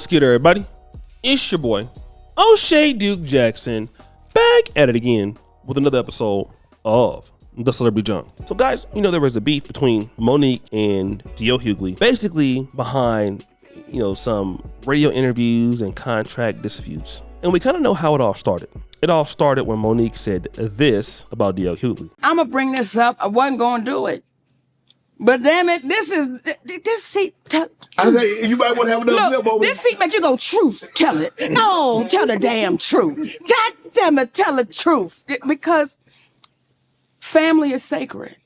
What's good, everybody? It's your boy, O'Shea Duke Jackson, back at it again with another episode of The Celebrity Junk. So guys, you know there was a beef between Monique and D.L. Hughley, basically behind, some radio interviews and contract disputes. And we kind of know how it all started. It all started when Monique said this about D.L. Hughley. I'm going to bring this up. I wasn't going to do it. But damn it, this seat. You might want to have another flip over. This seat make you go, truth, tell it. No, tell the damn truth. God damn it, tell the truth. Because family is sacred.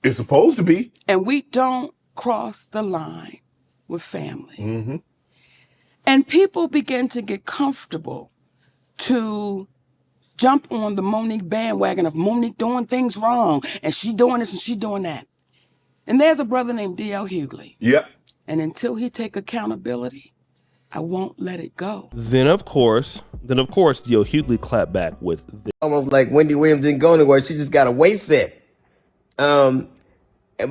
It's supposed to be. And we don't cross the line with family. Mm-hmm. And people begin to get comfortable to jump on the Monique bandwagon of Monique doing things wrong. And she doing this and she doing that. And there's a brother named D.L. Hughley. Yep. And until he take accountability, I won't let it go. Then of course, D.L. Hughley clapped back with this. Almost like Wendy Williams didn't go anywhere. She just got a waist set. And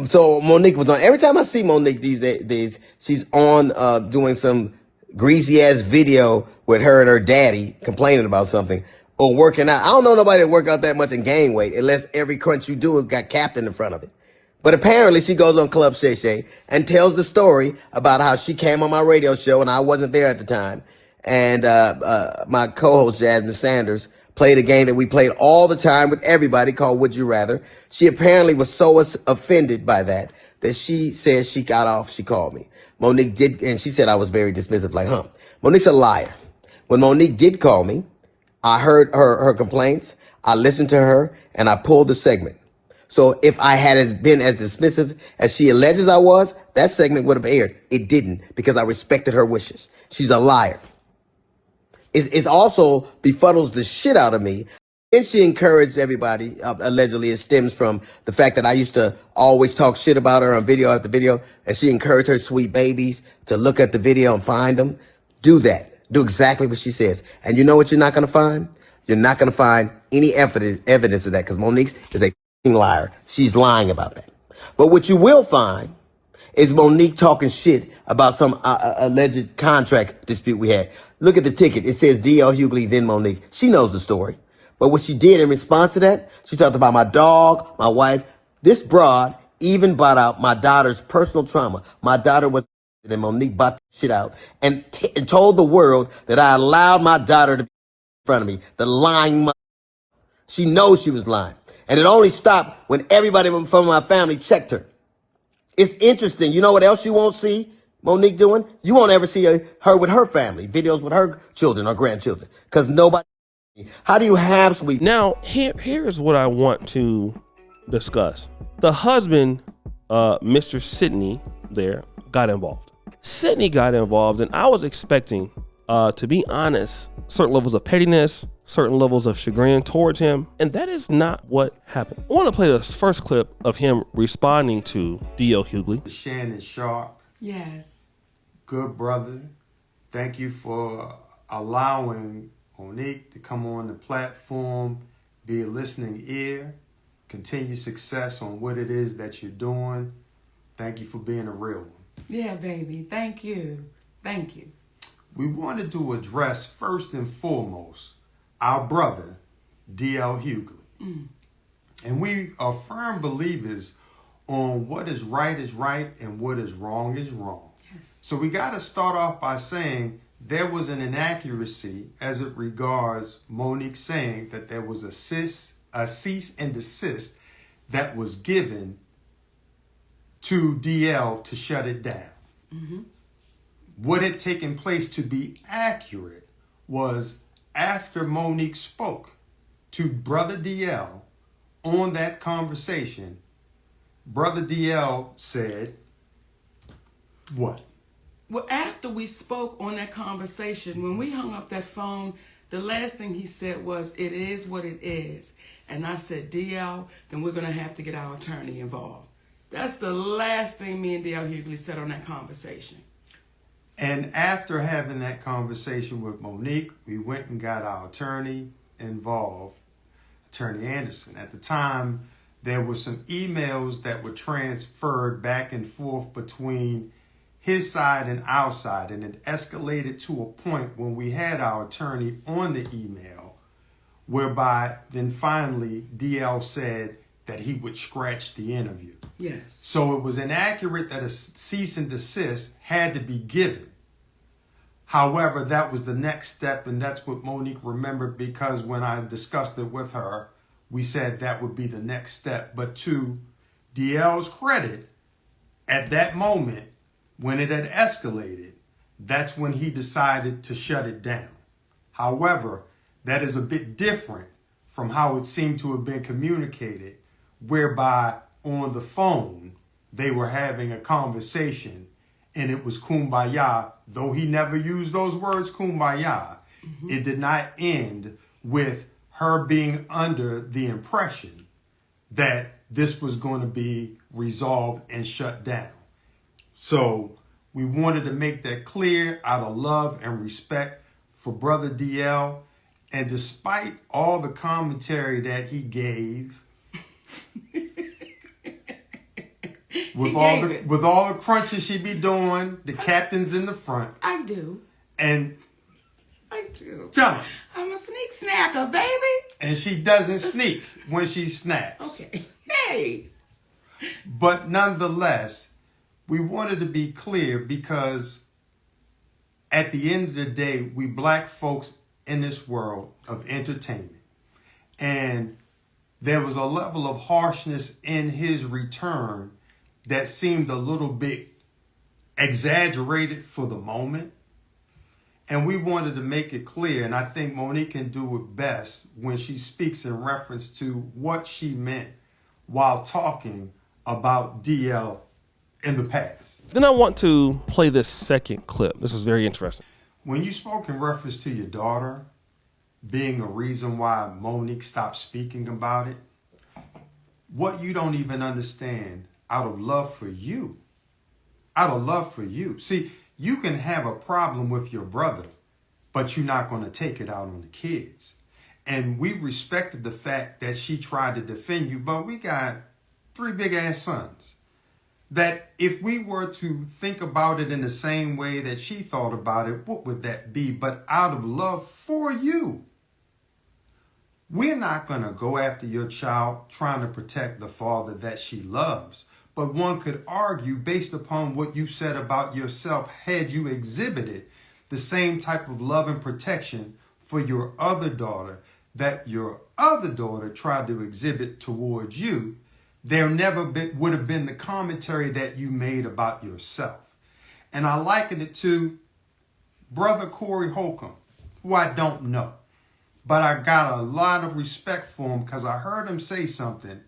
so Monique was on. Every time I see Monique these days, she's on doing some greasy ass video with her and her daddy complaining about something or working out. I don't know nobody that work out that much and gain weight unless every crunch you do has got Captain in front of it. But apparently she goes on Club Shay Shay and tells the story about how she came on my radio show and I wasn't there at the time. And my co-host Jasmine Sanders played a game that we played all the time with everybody called Would You Rather. She apparently was so offended by that she says she got off. She called me. Monique did, and she said I was very dismissive, like, Monique's a liar. When Monique did call me, I heard her complaints. I listened to her and I pulled the segment. So if I had been as dismissive as she alleges I was, that segment would have aired. It didn't because I respected her wishes. She's a liar. It's also befuddles the shit out of me. And she encouraged everybody, allegedly it stems from the fact that I used to always talk shit about her on video after video. And she encouraged her sweet babies to look at the video and find them. Do that. Do exactly what she says. And you know what you're not going to find? You're not going to find any evidence of that because Monique is a liar. She's lying about that. But what you will find is Monique talking shit about some alleged contract dispute we had. Look at the ticket. It says D.L. Hughley, then Monique. She knows the story. But what she did in response to that, she talked about my dog, my wife. This broad even brought out my daughter's personal trauma. My daughter was, and Monique bought the shit out and told the world that I allowed my daughter to be in front of me. The lying mother. She knows she was lying. And it only stopped when everybody from my family checked her. It's interesting. You know what else you won't see Monique doing? You won't ever see her with her family, videos with her children or grandchildren. Because nobody... How do you have sweet... Now, here's what I want to discuss. The husband, Mr. Sidney there, got involved. Sidney got involved, and I was expecting, to be honest, certain levels of pettiness, certain levels of chagrin towards him, and that is not what happened. I want to play this first clip of him responding to D.L. Hughley. Shannon Sharp. Yes. Good brother. Thank you for allowing Monique to come on the platform, be a listening ear, continue success on what it is that you're doing. Thank you for being a real one. Yeah, baby. Thank you. Thank you. We wanted to address first and foremost our brother, D.L. Hughley. And we are firm believers on what is right and what is wrong. Yes. So we got to start off by saying there was an inaccuracy as it regards Monique saying that there was a cease and desist that was given to DL to shut it down. Mm-hmm. What had taken place, to be accurate, was after Monique spoke to Brother DL on that conversation, Brother DL said, what? Well, after we spoke on that conversation, when we hung up that phone, the last thing he said was, it is what it is. And I said, DL, then we're going to have to get our attorney involved. That's the last thing me and DL Hughley said on that conversation. And after having that conversation with Monique, we went and got our attorney involved, Attorney Anderson. At the time, there were some emails that were transferred back and forth between his side and our side, and it escalated to a point when we had our attorney on the email, whereby then finally DL said that he would scratch the interview. Yes. So it was inaccurate that a cease and desist had to be given. However, that was the next step, and that's what Monique remembered, because when I discussed it with her, we said that would be the next step. But to DL's credit, at that moment, when it had escalated, that's when he decided to shut it down. However, that is a bit different from how it seemed to have been communicated, whereby on the phone, they were having a conversation and it was kumbaya. Though he never used those words, kumbaya, it did not end with her being under the impression that this was going to be resolved and shut down. So we wanted to make that clear out of love and respect for Brother DL. And despite all the commentary that he gave, with all the crunches she be doing, the captain's in the front. I do. And I do. tell him. I'm a sneak snacker, baby. And she doesn't sneak when she snacks. Okay. Hey. But nonetheless, we wanted to be clear because at the end of the day, we black folks in this world of entertainment. And there was a level of harshness in his return that seemed a little bit exaggerated for the moment. And we wanted to make it clear, and I think Monique can do it best when she speaks in reference to what she meant while talking about DL in the past. Then I want to play this second clip. This is very interesting. When you spoke in reference to your daughter being a reason why Monique stopped speaking about it, what you don't even understand, out of love for you. See, you can have a problem with your brother, but you're not going to take it out on the kids. And we respected the fact that she tried to defend you, but we got 3 big ass sons. That if we were to think about it in the same way that she thought about it, what would that be? But out of love for you. We're not going to go after your child trying to protect the father that she loves. But one could argue, based upon what you said about yourself, had you exhibited the same type of love and protection for your other daughter that your other daughter tried to exhibit towards you, there never would have been the commentary that you made about yourself. And I liken it to Brother Corey Holcomb, who I don't know. But I got a lot of respect for him because I heard him say something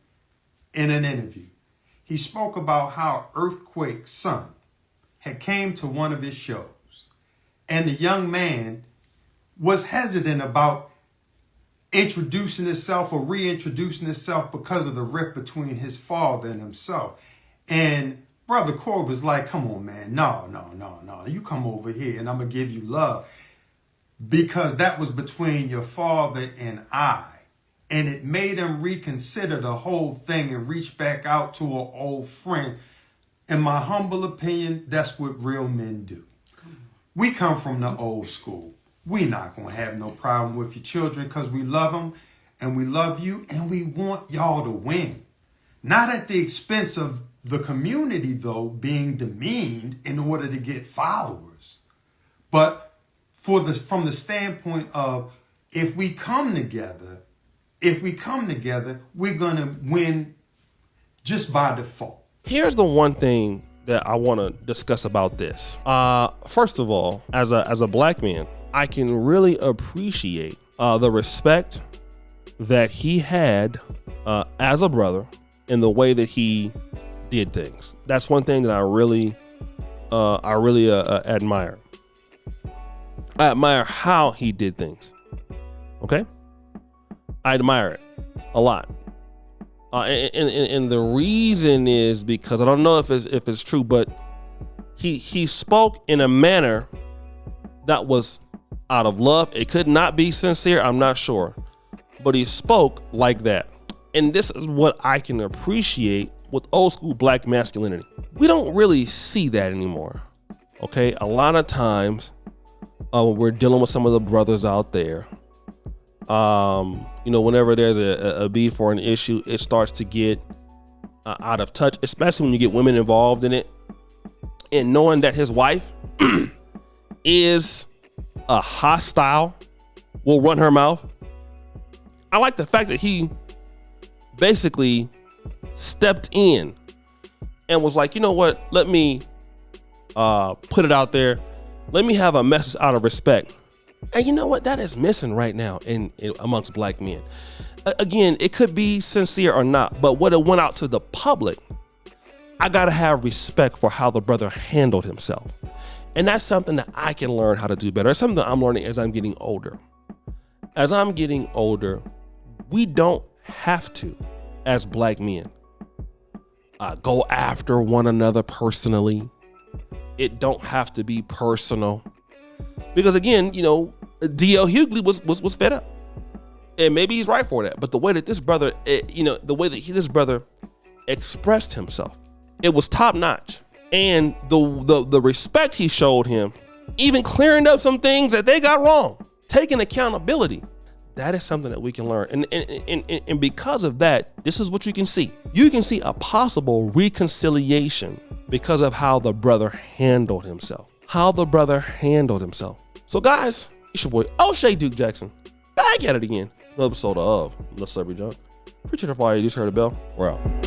in an interview. He spoke about how Earthquake's son had came to one of his shows. And the young man was hesitant about introducing himself or reintroducing himself because of the rift between his father and himself. And Brother Corey was like, come on, man. No. You come over here and I'm going to give you love. Because that was between your father and I. And it made him reconsider the whole thing and reach back out to an old friend. In my humble opinion, that's what real men do. We come from the old school. We not going to have no problem with your children because we love them and we love you and we want y'all to win. Not at the expense of the community, though, being demeaned in order to get followers. But from the standpoint of if we come together, we're going to win just by default. Here's the one thing that I want to discuss about this. First of all, as a black man, I can really appreciate the respect that he had as a brother in the way that he did things. That's one thing that I really admire. I admire how he did things. Okay? I admire it a lot. And the reason is because I don't know if it's true, but he spoke in a manner that was out of love. It could not be sincere, I'm not sure. But he spoke like that. And this is what I can appreciate with old school black masculinity. We don't really see that anymore. Okay, a lot of times we're dealing with some of the brothers out there. Whenever there's a beef or an issue, it starts to get out of touch, especially when you get women involved in it. And knowing that his wife is a hostile, will run her mouth. I like the fact that he basically stepped in and was like, you know what, let me put it out there. Let me have a message out of respect. And you know what, that is missing right now in amongst black men. Again, it could be sincere or not, but what it went out to the public, I gotta have respect for how the brother handled himself. And that's something that I can learn how to do better. It's something that I'm learning as I'm getting older. As I'm getting older, we don't have to, as black men, go after one another personally. It don't have to be personal. Because again, D.L. Hughley was fed up. And maybe he's right for that. But the way that this brother, this brother expressed himself, it was top notch. And the respect he showed him, even clearing up some things that they got wrong, taking accountability, that is something that we can learn. And because of that, this is what you can see. You can see a possible reconciliation because of how the brother handled himself. So guys, it's your boy O'Shea Duke Jackson, back at it again. Another episode of The Celebrity Junk. Appreciate it for all you just heard the bell. We're out.